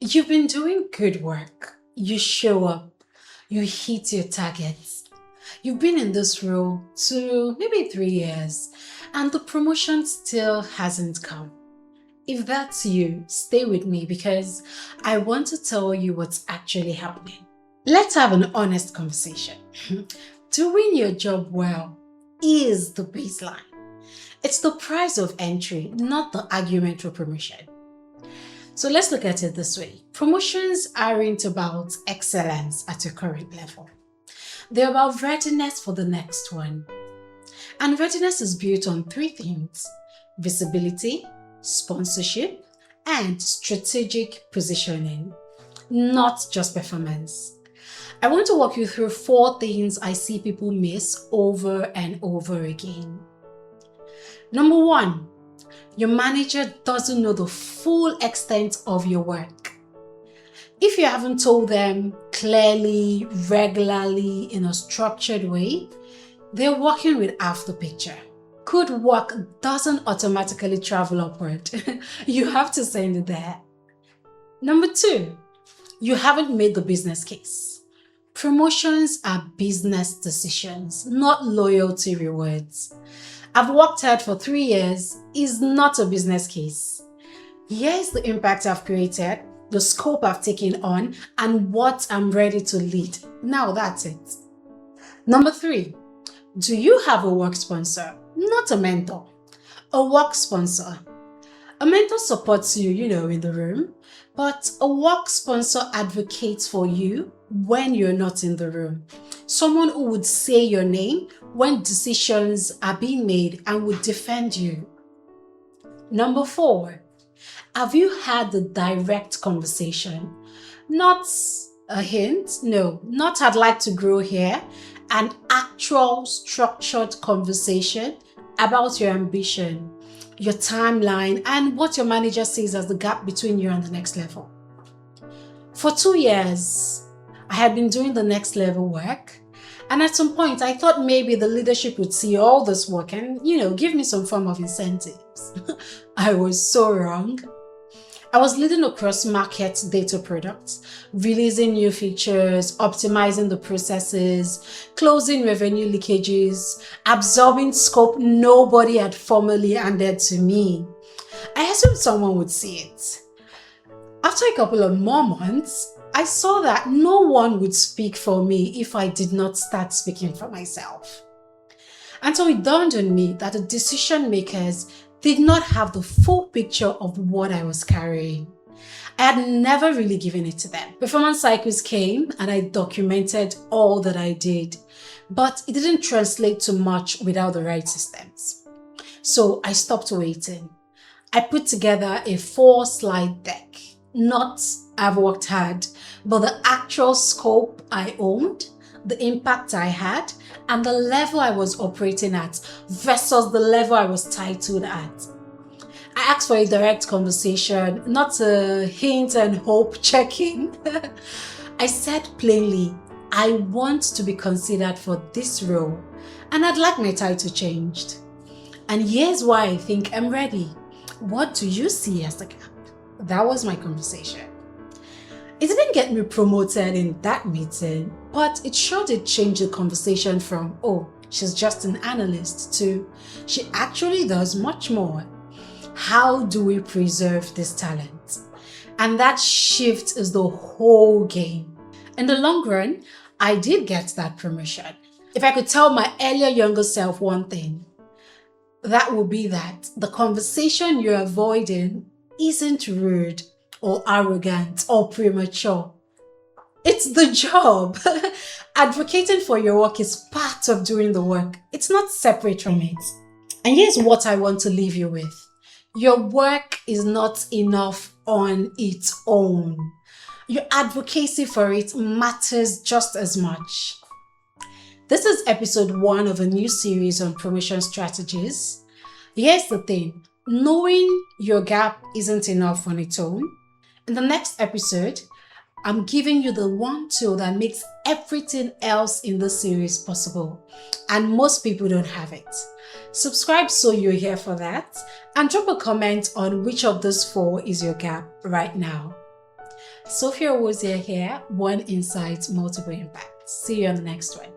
You've been doing good work. You show up. You hit your targets. You've been in this role 2, maybe 3 years, and the promotion still hasn't come. If that's you, stay with me because I want to tell you what's actually happening. Let's have an honest conversation. Doing your job well is the baseline. It's the price of entry, not the argument for promotion. So let's look at it this way. Promotions aren't about excellence at your current level. They're about readiness for the next one. And readiness is built on 3 things: visibility, sponsorship, and strategic positioning, not just performance. I want to walk you through 4 things I see people miss over and over again. Number 1, your manager doesn't know the full extent of your work. If you haven't told them clearly, regularly, in a structured way, they're working with half the picture. Good work doesn't automatically travel upward. You have to send it there. Number 2, you haven't made the business case. Promotions are business decisions, not loyalty rewards. I've worked hard for 3 years is not a business case. Here's the impact I've created, the scope I've taken on, and what I'm ready to lead. Now that's it. Number 3, do you have a work sponsor? Not a mentor. A work sponsor. A mentor supports you, in the room, but a work sponsor advocates for you when you're not in the room. Someone who would say your name when decisions are being made and would defend you. Number 4, have you had the direct conversation? Not a hint, no, not I'd like to grow here, an actual structured conversation about your ambition, your timeline, and what your manager sees as the gap between you and the next level. For 2 years, I had been doing the next level work, and at some point I thought maybe the leadership would see all this work and, give me some form of incentives. I was so wrong. I was leading across market data products, releasing new features, optimizing the processes, closing revenue leakages, absorbing scope nobody had formally handed to me. I assumed someone would see it. After a couple of more months, I saw that no one would speak for me if I did not start speaking for myself. And so it dawned on me that the decision makers did not have the full picture of what I was carrying. I had never really given it to them. Performance cycles came and I documented all that I did, but it didn't translate to much without the right systems. So I stopped waiting. I put together a 4-slide deck. Not I've worked hard, but the actual scope I owned, the impact I had, and the level I was operating at versus the level I was titled at. I asked for a direct conversation, not a hint and hope checking. I said plainly, I want to be considered for this role and I'd like my title changed. And here's why I think I'm ready. What do you see as the gap? That was my conversation. It didn't get me promoted in that meeting, but it sure did change the conversation from, oh, she's just an analyst, to she actually does much more. How do we preserve this talent? And that shift is the whole game. In the long run, I did get that promotion. If I could tell my earlier younger self one thing, that would be that the conversation you're avoiding isn't rude or arrogant or premature. It's the job. Advocating for your work is part of doing the work. It's not separate from it. And here's what I want to leave you with. Your work is not enough on its own. Your advocacy for it matters just as much. This is episode 1 of a new series on promotion strategies. Here's the thing. Knowing your gap isn't enough on its own. In the next episode, I'm giving you the one tool that makes everything else in the series possible. And most people don't have it. Subscribe so you're here for that. And drop a comment on which of those 4 is your gap right now. Sophia Wozier here, One Insight, Multiple Impacts. See you on the next one.